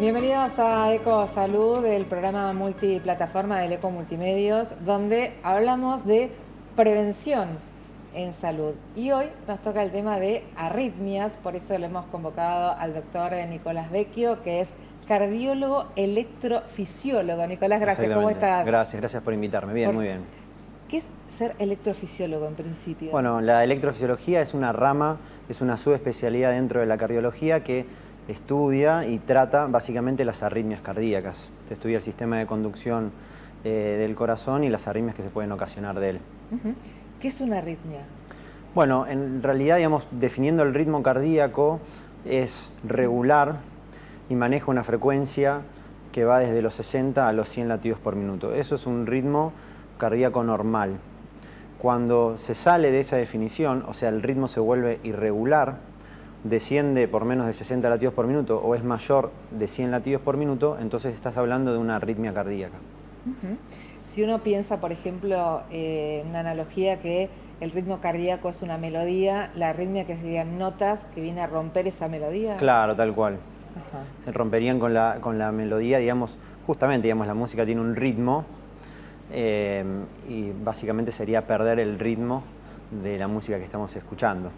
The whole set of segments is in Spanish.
Bienvenidos a Eco Salud, el programa multiplataforma del Eco Multimedios, donde hablamos de prevención en salud. Y hoy nos toca el tema de arritmias, por eso lo hemos convocado al doctor Nicolás Vecchio, que es cardiólogo electrofisiólogo. Nicolás, gracias. ¿Cómo estás? Gracias por invitarme. Bien, muy bien. ¿Qué es ser electrofisiólogo en principio? Bueno, la electrofisiología es una rama, es una subespecialidad dentro de la cardiología que estudia y trata básicamente las arritmias cardíacas. Se estudia el sistema de conducción del corazón y las arritmias que se pueden ocasionar de él. ¿Qué es una arritmia? Bueno, en realidad, digamos, definiendo el ritmo cardíaco, es regular y maneja una frecuencia que va desde los 60 a los 100 latidos por minuto. Eso es un ritmo cardíaco normal. Cuando se sale de esa definición, o sea, el ritmo se vuelve irregular, desciende por menos de 60 latidos por minuto o es mayor de 100 latidos por minuto, entonces estás hablando de una arritmia cardíaca. Si uno piensa, por ejemplo, en una analogía que el ritmo cardíaco es una melodía, la arritmia que serían notas que viene a romper esa melodía. Claro, tal cual. Se romperían con la melodía, digamos, justamente, digamos, la música tiene un ritmo y básicamente sería perder el ritmo de la música que estamos escuchando.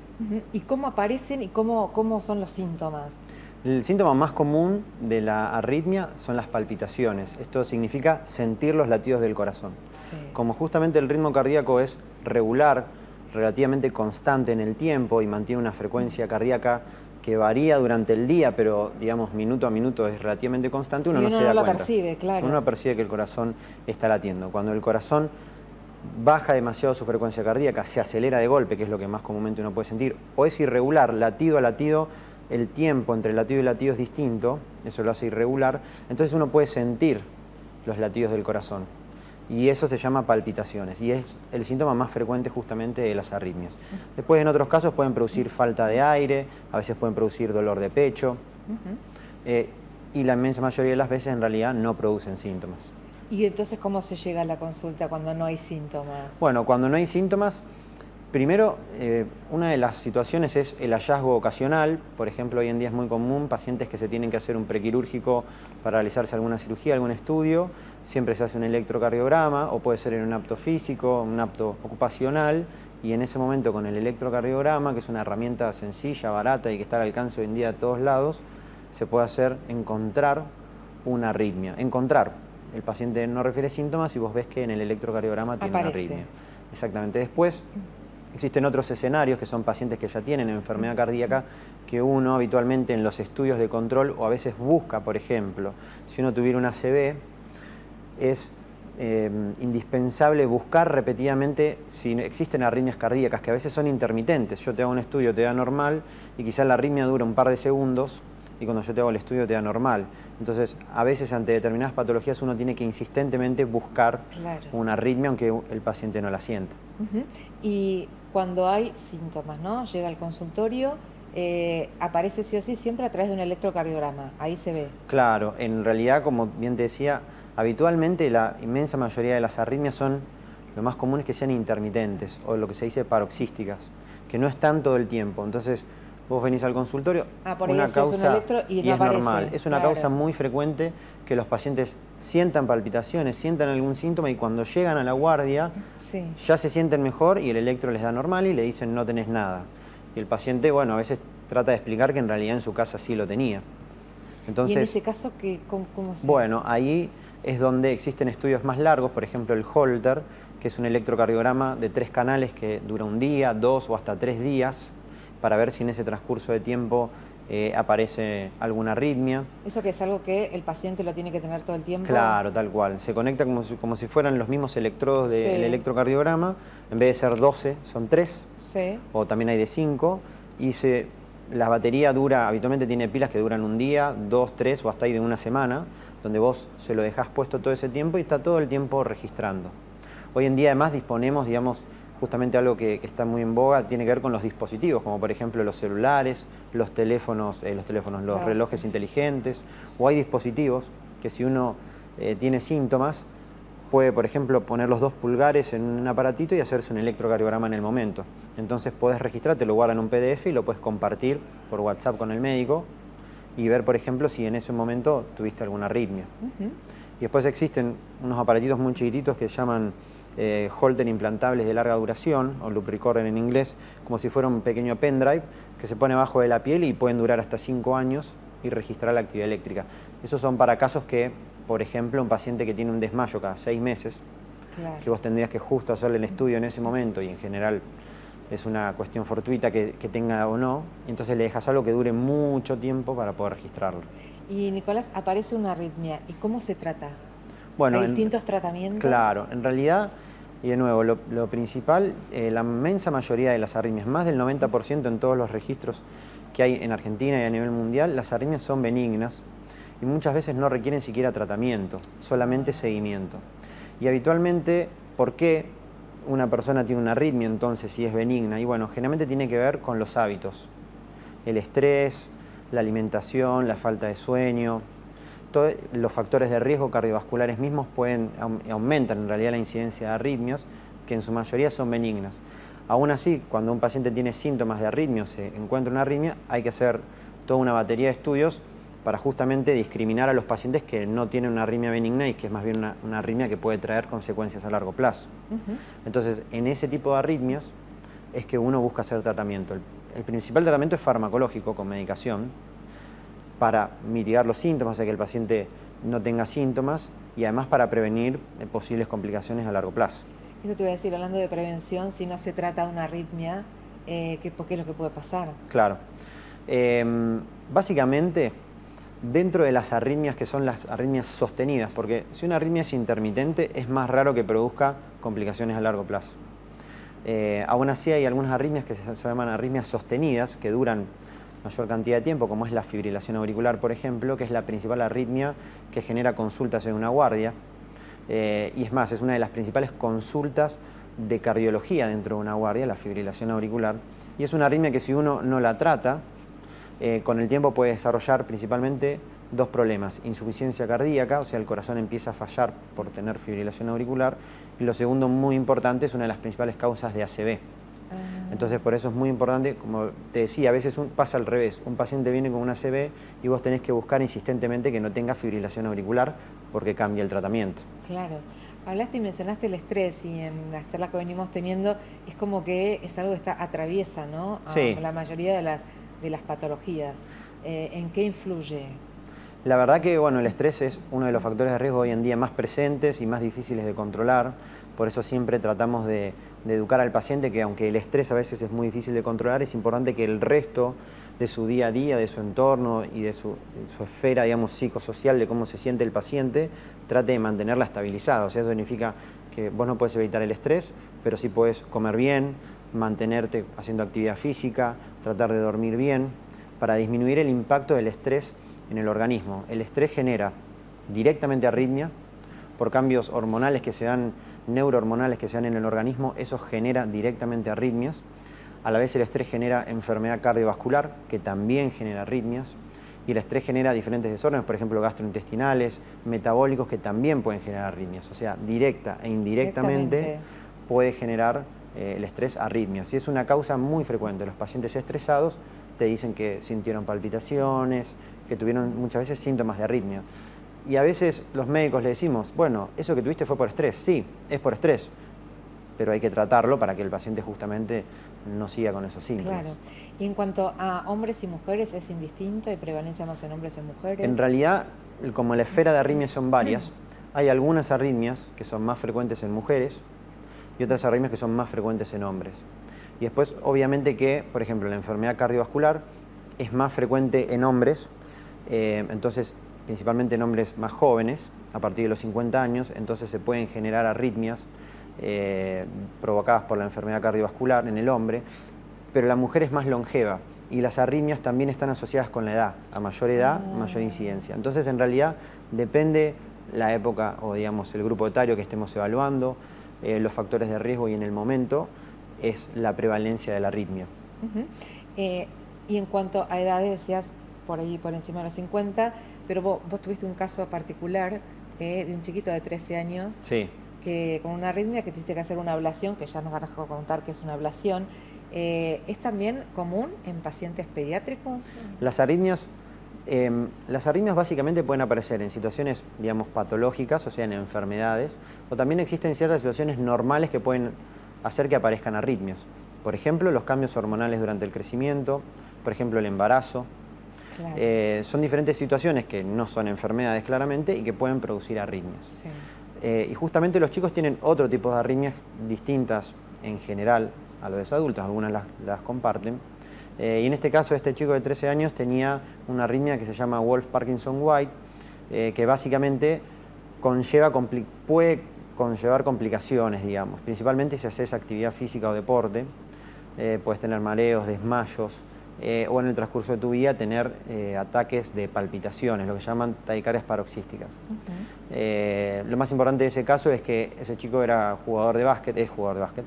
¿Y cómo aparecen y cómo son los síntomas? El síntoma más común de la arritmia son las palpitaciones. Esto significa sentir los latidos del corazón. Sí. Como justamente el ritmo cardíaco es regular, relativamente constante en el tiempo y mantiene una frecuencia cardíaca que varía durante el día, pero digamos minuto a minuto es relativamente constante, uno no se da cuenta. Uno no percibe, claro. Uno no percibe que el corazón está latiendo. Cuando el corazón baja demasiado su frecuencia cardíaca, se acelera de golpe, que es lo que más comúnmente uno puede sentir, o es irregular, latido a latido, el tiempo entre latido y latido es distinto, eso lo hace irregular, entonces uno puede sentir los latidos del corazón. Y eso se llama palpitaciones, y es el síntoma más frecuente justamente de las arritmias. Después, en otros casos, pueden producir falta de aire, a veces pueden producir dolor de pecho, y la inmensa mayoría de las veces en realidad no producen síntomas. ¿Y entonces cómo se llega a la consulta cuando no hay síntomas? Bueno, cuando no hay síntomas, primero, una de las situaciones es el hallazgo ocasional. Por ejemplo, hoy en día es muy común pacientes que se tienen que hacer un prequirúrgico para realizarse alguna cirugía, algún estudio. Siempre se hace un electrocardiograma, o puede ser en un apto físico, un apto ocupacional, y en ese momento con el electrocardiograma, que es una herramienta sencilla, barata y que está al alcance hoy en día de todos lados, se puede hacer encontrar una arritmia. El paciente no refiere síntomas y vos ves que en el electrocardiograma tiene una arritmia. Exactamente. Después existen otros escenarios que son pacientes que ya tienen enfermedad cardíaca, que uno habitualmente en los estudios de control o a veces busca, por ejemplo, si uno tuviera una ACV, es indispensable buscar repetidamente si existen arritmias cardíacas, que a veces son intermitentes. Yo te hago un estudio, te da normal, y quizás la arritmia dura un par de segundos, y cuando yo te hago el estudio te da normal. Entonces, a veces ante determinadas patologías uno tiene que insistentemente buscar una arritmia, aunque el paciente no la sienta. Y cuando hay síntomas, ¿no? Llega al consultorio, aparece sí o sí siempre a través de un electrocardiograma, ahí se ve. Claro, en realidad, como bien te decía, habitualmente la inmensa mayoría de las arritmias son, lo más común es que sean intermitentes, o lo que se dice paroxísticas, que no están todo el tiempo. Entonces, vos venís al consultorio, por una causa, un electro y no es aparece, normal. Es una causa muy frecuente que los pacientes sientan palpitaciones, sientan algún síntoma, y cuando llegan a la guardia ya se sienten mejor y el electro les da normal y le dicen no tenés nada. Y el paciente, bueno, a veces trata de explicar que en realidad en su casa sí lo tenía. Entonces, ¿y en ese caso cómo se hace? Bueno, ahí es donde existen estudios más largos, por ejemplo el Holter, que es un electrocardiograma de 3 canales que dura un día, 2 o hasta 3 días, para ver si en ese transcurso de tiempo aparece alguna arritmia. ¿Eso que es algo que el paciente lo tiene que tener todo el tiempo? Claro, tal cual. Se conecta como si fueran los mismos electrodos del electrocardiograma. En vez de ser 12, son 3. O también hay de 5. Y la batería habitualmente tiene pilas que duran un día, 2, 3 o hasta ahí de una semana, donde vos se lo dejás puesto todo ese tiempo y está todo el tiempo registrando. Hoy en día además disponemos, digamos, justamente algo que está muy en boga, tiene que ver con los dispositivos, como por ejemplo los celulares, los relojes inteligentes, o hay dispositivos que si uno tiene síntomas, puede por ejemplo poner los 2 pulgares en un aparatito y hacerse un electrocardiograma en el momento. Entonces podés registrar, te lo guardan en un PDF y lo puedes compartir por WhatsApp con el médico y ver, por ejemplo, si en ese momento tuviste alguna arritmia. Ujú. Y después existen unos aparatitos muy chiquititos que se llaman Holter implantables de larga duración, o loop recorder en inglés, como si fuera un pequeño pendrive que se pone abajo de la piel y pueden durar hasta 5 años y registrar la actividad eléctrica. Esos son para casos que, por ejemplo, un paciente que tiene un desmayo cada 6 meses, Claro. que vos tendrías que justo hacerle el estudio en ese momento, y en general es una cuestión fortuita que tenga o no, entonces le dejas algo que dure mucho tiempo para poder registrarlo. Y Nicolás, aparece una arritmia. ¿Y cómo se trata? Bueno, ¿Hay distintos tratamientos? Claro, en realidad, y de nuevo, lo principal, la inmensa mayoría de las arritmias, más del 90% en todos los registros que hay en Argentina y a nivel mundial, las arritmias son benignas y muchas veces no requieren siquiera tratamiento, solamente seguimiento. Y habitualmente, ¿por qué una persona tiene una arritmia entonces si es benigna? Y bueno, generalmente tiene que ver con los hábitos, el estrés, la alimentación, la falta de sueño. Todos los factores de riesgo cardiovasculares mismos aumentan en realidad la incidencia de arritmias, que en su mayoría son benignas. Aún así, cuando un paciente tiene síntomas de arritmia o se encuentra una arritmia, hay que hacer toda una batería de estudios para justamente discriminar a los pacientes que no tienen una arritmia benigna y que es más bien una arritmia que puede traer consecuencias a largo plazo. Entonces, en ese tipo de arritmias es que uno busca hacer tratamiento. El principal tratamiento es farmacológico, con medicación, para mitigar los síntomas, o sea que el paciente no tenga síntomas, y además para prevenir posibles complicaciones a largo plazo. Eso te iba a decir, hablando de prevención, si no se trata de una arritmia, ¿qué es lo que puede pasar? Claro. Básicamente, dentro de las arritmias que son las arritmias sostenidas, porque si una arritmia es intermitente, es más raro que produzca complicaciones a largo plazo. Aún así hay algunas arritmias que se llaman arritmias sostenidas, que duran mayor cantidad de tiempo, como es la fibrilación auricular, por ejemplo, que es la principal arritmia que genera consultas en una guardia. Y es más, es una de las principales consultas de cardiología dentro de una guardia, la fibrilación auricular. Y es una arritmia que si uno no la trata, con el tiempo puede desarrollar principalmente dos problemas: insuficiencia cardíaca, o sea, el corazón empieza a fallar por tener fibrilación auricular, y lo segundo, muy importante, es una de las principales causas de ACV. Entonces, por eso es muy importante, como te decía, a veces pasa al revés. Un paciente viene con una ACV y vos tenés que buscar insistentemente que no tenga fibrilación auricular porque cambia el tratamiento. Claro. Hablaste y mencionaste el estrés, y en las charlas que venimos teniendo es como que es algo que atraviesa, ¿no? Sí. La mayoría de las patologías. ¿En qué influye? La verdad que bueno, el estrés es uno de los factores de riesgo hoy en día más presentes y más difíciles de controlar. Por eso siempre tratamos de educar al paciente que, aunque el estrés a veces es muy difícil de controlar, es importante que el resto de su día a día, de su entorno y de su esfera, digamos, psicosocial, de cómo se siente el paciente, trate de mantenerla estabilizada. O sea, eso significa que vos no puedes evitar el estrés, pero sí puedes comer bien, mantenerte haciendo actividad física, tratar de dormir bien, para disminuir el impacto del estrés en el organismo. El estrés genera directamente arritmia por cambios hormonales que se dan, neurohormonales que se dan en el organismo. Eso genera directamente arritmias. A la vez el estrés genera enfermedad cardiovascular, que también genera arritmias, y el estrés genera diferentes desórdenes, por ejemplo gastrointestinales, metabólicos, que también pueden generar arritmias. O sea, directa e indirectamente puede generar el estrés arritmias. Y es una causa muy frecuente. Los pacientes estresados te dicen que sintieron palpitaciones, que tuvieron muchas veces síntomas de arritmia. Y a veces los médicos le decimos, bueno, eso que tuviste fue por estrés. Sí, es por estrés, pero hay que tratarlo para que el paciente justamente no siga con esos síntomas. Claro. Y en cuanto a hombres y mujeres, ¿es indistinto? ¿Hay prevalencia más en hombres que en mujeres? En realidad, como la esfera de arritmias son varias, hay algunas arritmias que son más frecuentes en mujeres y otras arritmias que son más frecuentes en hombres. Y después, obviamente que, por ejemplo, la enfermedad cardiovascular es más frecuente en hombres, entonces principalmente en hombres más jóvenes, a partir de los 50 años, entonces se pueden generar arritmias provocadas por la enfermedad cardiovascular en el hombre, pero la mujer es más longeva y las arritmias también están asociadas con la edad. A mayor edad, mayor incidencia. Entonces, en realidad, depende la época o, digamos, el grupo etario que estemos evaluando, los factores de riesgo, y en el momento es la prevalencia de la arritmia. Y en cuanto a edades, decías por ahí por encima de los 50, pero vos tuviste un caso particular de un chiquito de 13 años. Sí. Que con una arritmia que tuviste que hacer una ablación, que ya nos van a contar qué es una ablación. ¿Es también común en pacientes pediátricos? Las arritmias Las arritmias básicamente pueden aparecer en situaciones, digamos, patológicas, o sea, en enfermedades, o también existen ciertas situaciones normales que pueden hacer que aparezcan arritmias. Por ejemplo, los cambios hormonales durante el crecimiento, por ejemplo, el embarazo. Claro. Son diferentes situaciones que no son enfermedades claramente y que pueden producir arritmias. Sí. Y justamente los chicos tienen otro tipo de arritmias distintas en general a los adultos, algunas las comparten. Y en este caso, este chico de 13 años tenía una arritmia que se llama Wolff-Parkinson-White, que básicamente puede conllevar complicaciones, digamos, principalmente si haces actividad física o deporte. Puedes tener mareos, desmayos, o en el transcurso de tu vida tener ataques de palpitaciones, lo que llaman taquicardias paroxísticas. Lo más importante de ese caso es que ese chico era jugador de básquet, es jugador de básquet,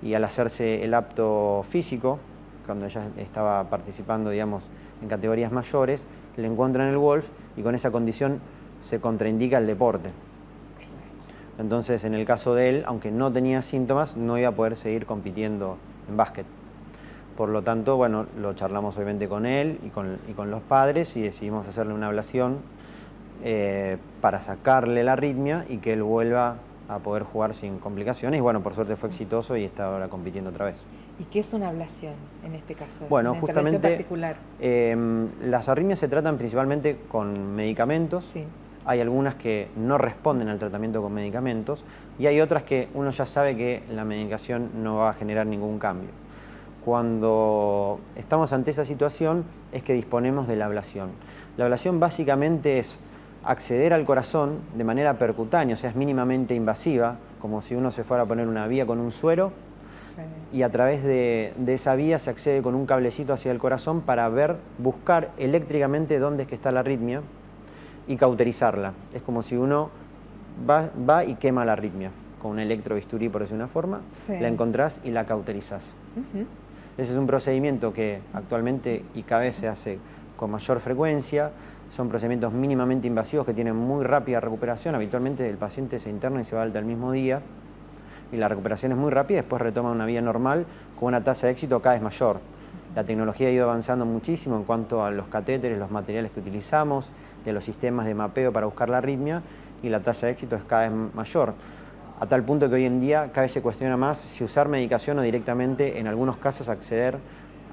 y al hacerse el apto físico, cuando ya estaba participando, digamos, en categorías mayores, le encuentran el Wolff y con esa condición se contraindica el deporte. Entonces, en el caso de él, aunque no tenía síntomas, no iba a poder seguir compitiendo en básquet. Por lo tanto, bueno, lo charlamos obviamente con él y con los padres y decidimos hacerle una ablación para sacarle la arritmia y que él vuelva a poder jugar sin complicaciones. Y bueno, por suerte fue exitoso y está ahora compitiendo otra vez. ¿Y qué es una ablación en este caso? Bueno, justamente particular. Las arritmias se tratan principalmente con medicamentos. Sí. Hay algunas que no responden al tratamiento con medicamentos y hay otras que uno ya sabe que la medicación no va a generar ningún cambio. Cuando estamos ante esa situación es que disponemos de la ablación. La ablación básicamente es acceder al corazón de manera percutánea, o sea, es mínimamente invasiva, como si uno se fuera a poner una vía con un suero. Sí. Y a través de esa vía se accede con un cablecito hacia el corazón para buscar eléctricamente dónde es que está la arritmia y cauterizarla. Es como si uno va y quema la arritmia con un electrobisturí, por decir una forma, sí. La encontrás y la cauterizás. Ese es un procedimiento que actualmente y cada vez se hace con mayor frecuencia. Son procedimientos mínimamente invasivos que tienen muy rápida recuperación. Habitualmente el paciente se interna y se va alta el mismo día. Y la recuperación es muy rápida, después retoma una vida normal con una tasa de éxito cada vez mayor. La tecnología ha ido avanzando muchísimo en cuanto a los catéteres, los materiales que utilizamos, de los sistemas de mapeo para buscar la arritmia, y la tasa de éxito es cada vez mayor. A tal punto que hoy en día cada vez se cuestiona más si usar medicación o directamente, en algunos casos, acceder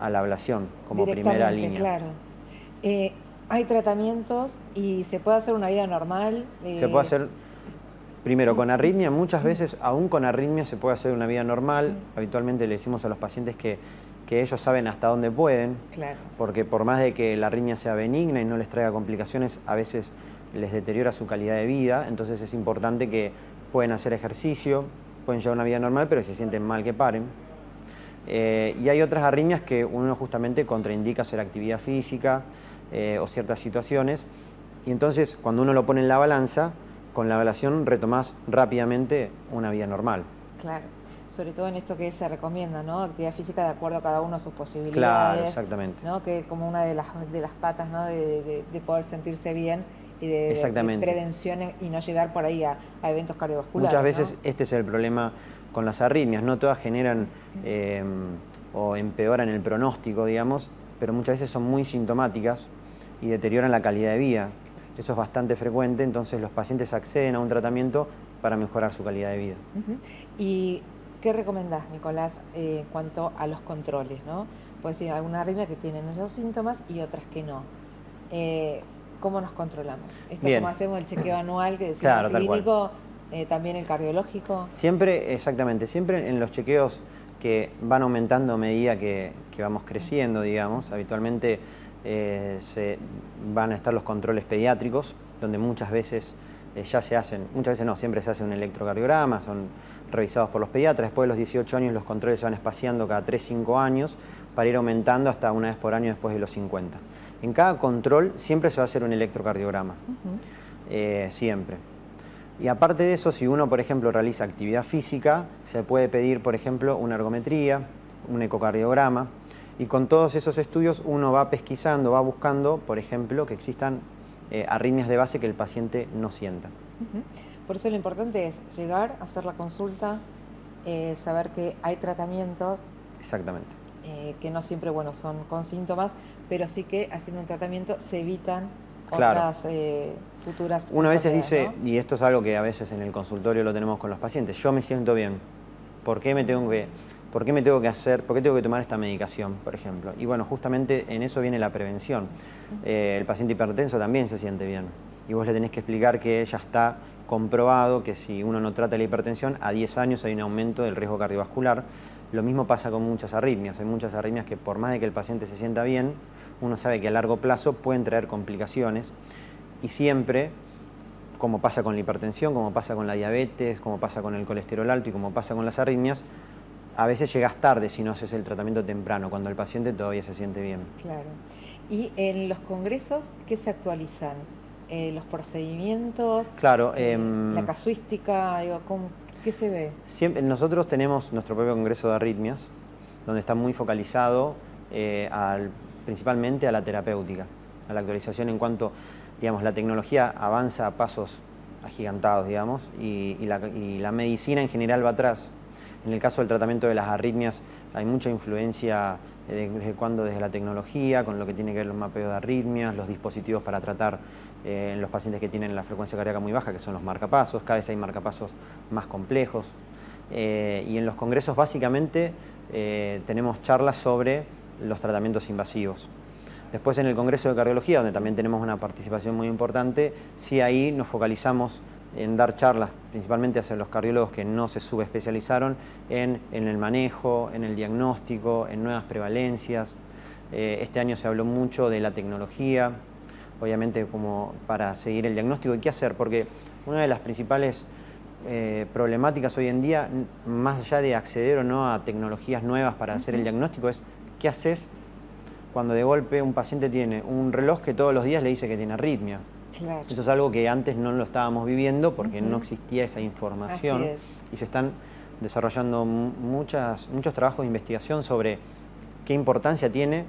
a la ablación como primera línea. Claro. Hay tratamientos y se puede hacer una vida normal. Se puede hacer, primero, con arritmia. Muchas veces, aún con arritmia, se puede hacer una vida normal. Habitualmente le decimos a los pacientes que ellos saben hasta dónde pueden. Claro. Porque por más de que la arritmia sea benigna y no les traiga complicaciones, a veces les deteriora su calidad de vida. Entonces es importante que pueden hacer ejercicio, pueden llevar una vida normal, pero si se sienten mal que paren. Y hay otras arritmias que uno justamente contraindica hacer actividad física o ciertas situaciones. Y entonces, cuando uno lo pone en la balanza, con la ablación retomás rápidamente una vida normal. Claro, sobre todo en esto que se recomienda, ¿no? Actividad física de acuerdo a cada uno a sus posibilidades. Claro, exactamente. ¿No? Que como una de las patas, ¿no? de poder sentirse bien y de prevención y no llegar por ahí a eventos cardiovasculares. Muchas veces, ¿no? Este es el problema con las arritmias, no todas generan o empeoran el pronóstico, digamos, pero muchas veces son muy sintomáticas y deterioran la calidad de vida. Eso es bastante frecuente, entonces los pacientes acceden a un tratamiento para mejorar su calidad de vida. ¿Y qué recomendás, Nicolás, en cuanto a los controles, ¿no? Pues sí, alguna arritmia que tienen esos síntomas y otras que no. ¿Cómo nos controlamos? Esto, como hacemos el chequeo anual que decimos, claro, clínico, también el cardiológico. Siempre, exactamente, siempre en los chequeos que van aumentando a medida que vamos creciendo, digamos, habitualmente van a estar los controles pediátricos, donde muchas veces ya se hacen, muchas veces no, siempre se hace un electrocardiograma, son revisados por los pediatras. Después de los 18 años los controles se van espaciando cada 3-5 años para ir aumentando hasta una vez por año después de los 50. En cada control siempre se va a hacer un electrocardiograma, siempre. Y aparte de eso, si uno, por ejemplo, realiza actividad física, se puede pedir, por ejemplo, una ergometría, un ecocardiograma, y con todos esos estudios uno va pesquisando, va buscando, por ejemplo, que existan arritmias de base que el paciente no sienta. Por eso lo importante es llegar a hacer la consulta, saber que hay tratamientos. Exactamente. que no siempre, bueno, son con síntomas, pero sí que haciendo un tratamiento se evitan Claro. otras futuras Uno a veces enfermedades, dice, ¿no? y esto es algo que a veces en el consultorio lo tenemos con los pacientes, yo me siento bien, ¿por qué me tengo que hacer, por qué tengo que tomar esta medicación, por ejemplo? Y bueno, justamente en eso viene la prevención. El paciente hipertenso también se siente bien y vos le tenés que explicar que ya está comprobado que si uno no trata la hipertensión, a 10 años hay un aumento del riesgo cardiovascular. Lo mismo pasa con muchas arritmias. Hay muchas arritmias que por más de que el paciente se sienta bien, uno sabe que a largo plazo pueden traer complicaciones y siempre, como pasa con la hipertensión, como pasa con la diabetes, como pasa con el colesterol alto y como pasa con las arritmias, a veces llegas tarde si no haces el tratamiento temprano, cuando el paciente todavía se siente bien. Claro. Y en los congresos, ¿qué se actualizan? Los procedimientos, Claro, la casuística, digo, ¿qué se ve? nosotros tenemos nuestro propio congreso de arritmias, donde está muy focalizado principalmente a la terapéutica, a la actualización en cuanto, digamos, la tecnología avanza a pasos agigantados, digamos, y la medicina en general va atrás. En el caso del tratamiento de las arritmias hay mucha influencia desde la tecnología, con lo que tiene que ver el mapeo de arritmias, los dispositivos para tratar en los pacientes que tienen la frecuencia cardíaca muy baja, que son los marcapasos. Cada vez hay marcapasos más complejos. Y en los congresos básicamente tenemos charlas sobre los tratamientos invasivos. Después en el Congreso de Cardiología, donde también tenemos una participación muy importante, sí ahí nos focalizamos en dar charlas, principalmente hacia los cardiólogos que no se subespecializaron en el manejo, en el diagnóstico, en nuevas prevalencias. Este año se habló mucho de la tecnología, obviamente como para seguir el diagnóstico y qué hacer, porque una de las principales problemáticas hoy en día, más allá de acceder o no a tecnologías nuevas para hacer el diagnóstico, es qué haces cuando de golpe un paciente tiene un reloj que todos los días le dice que tiene arritmia. Claro. Eso es algo que antes no lo estábamos viviendo porque no existía esa información. Así es. Y se están desarrollando muchos trabajos de investigación sobre qué importancia tiene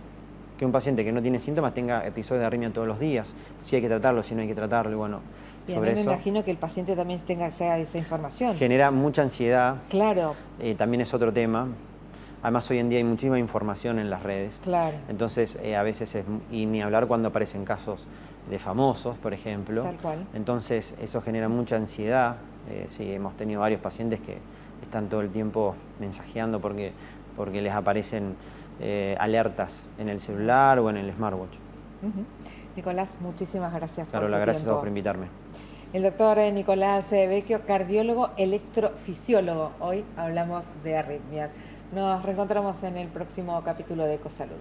que un paciente que no tiene síntomas tenga episodios de arritmia todos los días, si hay que tratarlo, si no hay que tratarlo, y bueno, Y sobre me eso imagino que el paciente también tenga esa información. genera mucha ansiedad. Claro, También es otro tema. Además, hoy en día hay muchísima información en las redes. claro. Entonces, a veces y ni hablar cuando aparecen casos de famosos, por ejemplo. Tal cual. Entonces, eso genera mucha ansiedad. Sí, hemos tenido varios pacientes que están todo el tiempo mensajeando porque les aparecen alertas en el celular o en el smartwatch. Nicolás, muchísimas gracias por Carola, tu gracias a tiempo. vos por invitarme. El doctor Nicolás Vecchio, cardiólogo electrofisiólogo. Hoy hablamos de arritmias. Nos reencontramos en el próximo capítulo de Ecosalud.